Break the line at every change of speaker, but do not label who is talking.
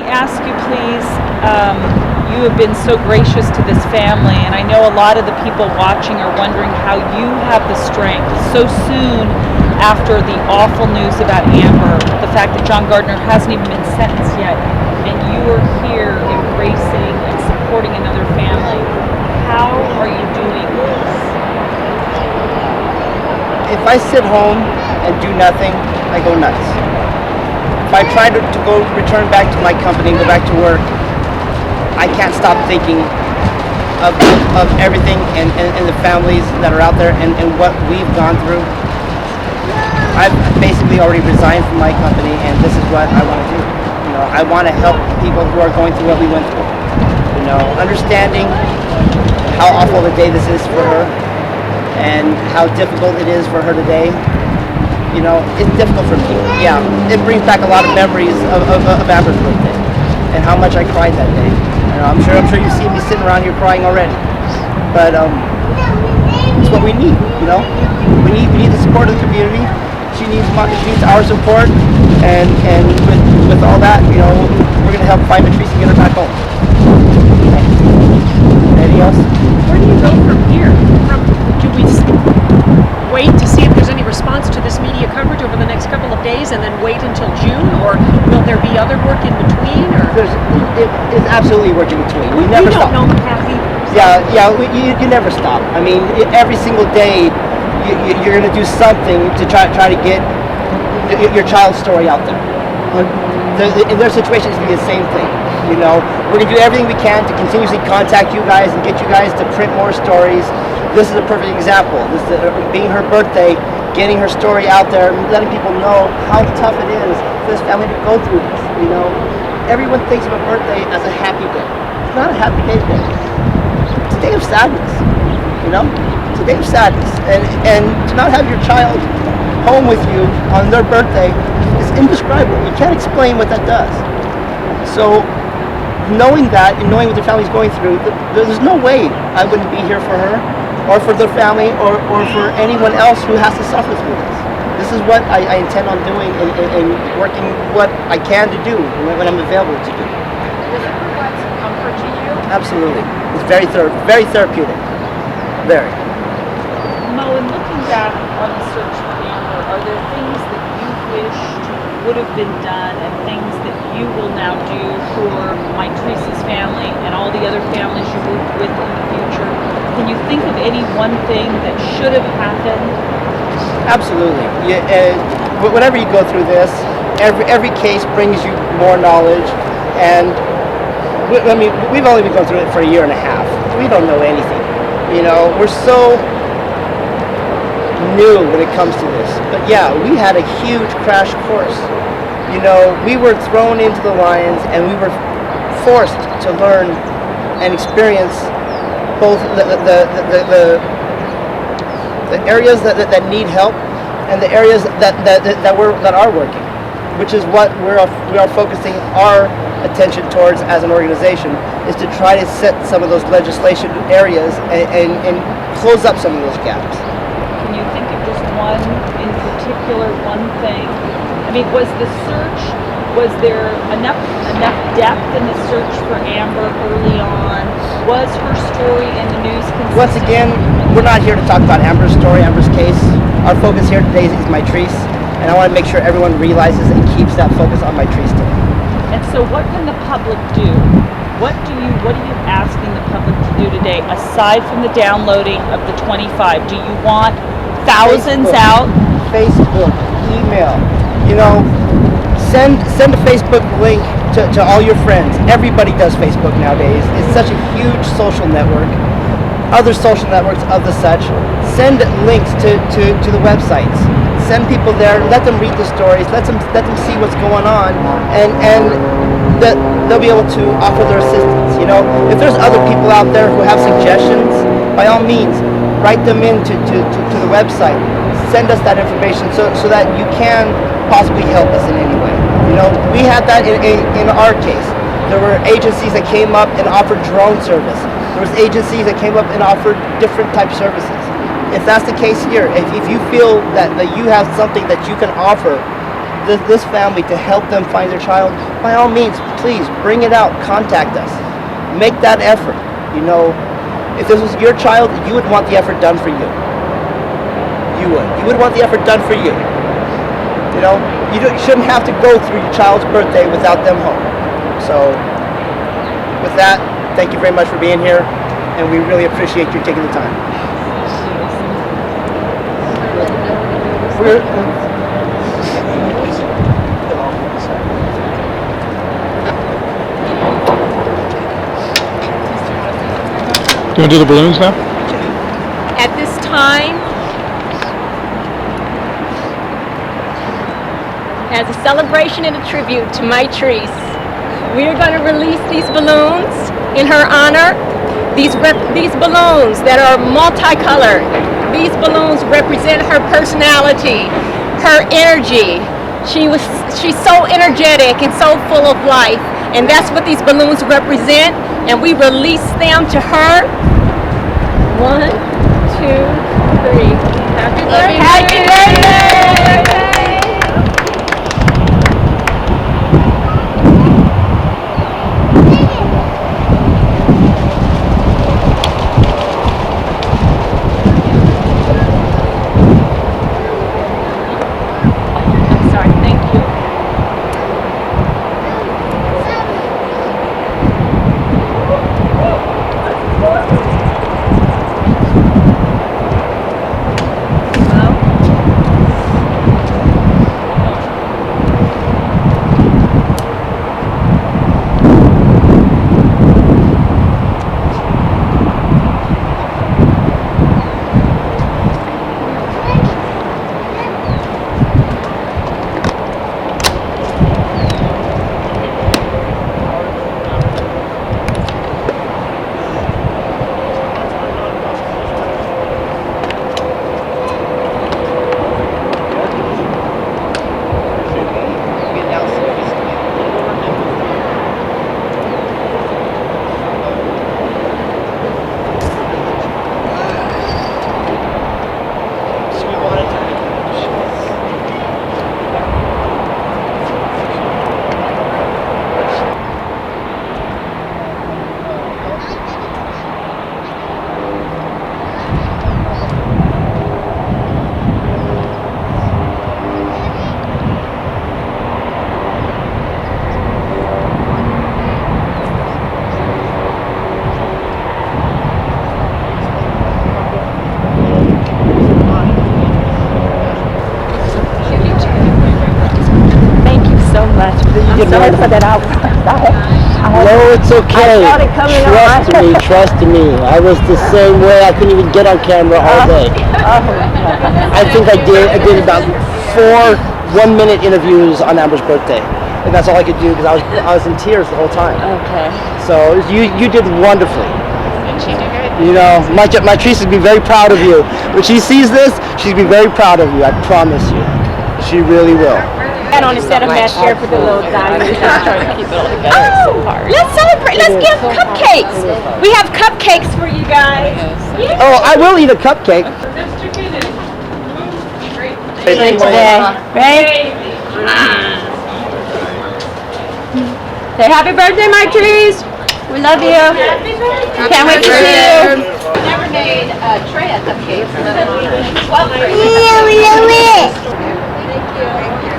ask you, please? You have been so gracious to this family, and I know a lot of the people watching are wondering how you have the strength so soon after the awful news about Amber, the fact that John Gardner hasn't even been sentenced yet, and you are here embracing and supporting another family. How are you doing this?
If I sit home and do nothing, I go nuts. If I try to return back to my company and go back to work, I can't stop thinking of everything and the families that are out there and what we've gone through. I've basically already resigned from my company, and this is what I want to do. You know, I want to help people who are going through what we went through. You know, understanding how awful the day this is for her and how difficult it is for her today. You know, it's difficult for me. Yeah, it brings back a lot of memories of Amber's birthday and how much I cried that day. You know, I'm sure you see me sitting around here crying already. But it's what we need. You know, we need the support of the community. She needs our support, and with all that, you know, we're gonna help find Mitrice and get her back home. Anything else?
Where do you go from here? Do we wait to see if there's any response to this media coverage over the next couple of days, and then wait until June, or will there be other work in between? Or
It's absolutely work in between. We never stop.
don't know the path either.
Yeah, you never stop. I mean, every single day, you're going to do something to try to get your child's story out there. In their situation, it's going to be the same thing. You know, we're going to do everything we can to continuously contact you guys and get you guys to print more stories. This is a perfect example. This is being her birthday, getting her story out there, letting people know how tough it is for this family to go through this. You know, everyone thinks of a birthday as a happy day. It's not a happy day today. It's a day of sadness. You know, it's a day of sadness, and to not have your child home with you on their birthday is indescribable. You can't explain what that does. So, knowing that and knowing what the family's going through, there's no way I wouldn't be here for her, or for their family, or for anyone else who has to suffer through this. This is what I intend on doing and working what I can to do when I'm available to do.
Does it provide some comfort to you?
Absolutely. It's very therapeutic. Very.
Moe, in looking back on the search for Amber, are there things that you wished would have been done and things that you will now do for Mitrice's family and all the other families you work with in the future? Can you think of any one thing that should have happened?
Absolutely. Whenever you go through this, every case brings you more knowledge, and I mean, we've only been going through it for a year and a half. We don't know anything. You know, we're so new when it comes to this. But yeah, we had a huge crash course. You know, we were thrown into the lions, and we were forced to learn and experience both the areas that need help and the areas that are working, which is what we are focusing our attention towards as an organization, is to try to set some of those legislation areas and close up some of those gaps.
Can you think of just one in particular, one thing? I mean, was there enough depth in the search for Amber early on? Was her story in the news consistent?
Once again, we're not here to talk about Amber's story, Amber's case. Our focus here today is Mitrice, and I want to make sure everyone realizes and keeps that focus on Mitrice today.
And so what can the public do? What are you asking the public to do today, aside from the downloading of the 25? Do you want thousands out?
Facebook, email, you know, send a Facebook link to all your friends. Everybody does Facebook nowadays. It's such a huge social network. Other social networks of the such. Send links to the websites. Send people there, let them read the stories, let them see what's going on, and they'll be able to offer their assistance. You know, if there's other people out there who have suggestions, by all means, write them into the website. Send us that information so that you can possibly help us in any way. You know, we had that in our case. There were agencies that came up and offered drone service. There was agencies that came up and offered different type services. If that's the case here, if you feel that you have something that you can offer, this family to help them find their child, by all means, please bring it out. Contact us. Make that effort. You know, if this was your child, you would want the effort done for you. You would. You would want the effort done for you. You know, you shouldn't have to go through your child's birthday without them home. So, with that, thank you very much for being here, and we really appreciate you taking the time.
You want to do the balloons now?
At this time, as a celebration and a tribute to Mitrice, we are going to release these balloons in her honor. These balloons that are multicolored. These balloons represent her personality, her energy. She's so energetic and so full of life, and that's what these balloons represent. And we release them to her. 1, 2, 3. Happy birthday! Happy birthday!
Sorry for that out.
No, it's okay.
I saw it coming on.
Trust me. I was the same way. I couldn't even get on camera all day. I think I did about 4 1-minute interviews on Amber's birthday, and that's all I could do because I was in tears the whole time.
Okay.
So you did wonderfully. You know, Mitrice would be very proud of you. When she sees this, she'd be very proud of you. I promise you. She really will.
And on a set of mesh here for the little guy.
Keep it all together. It's so hard.
Let's celebrate. Let's give cupcakes. We have cupcakes for you guys.
Oh, I will eat a cupcake.
Today. Right? Say happy birthday, Mitrice. We love you. Can't wait to see you.
Never made a tray of cupcakes.
Yeah, we love it.
Thank you.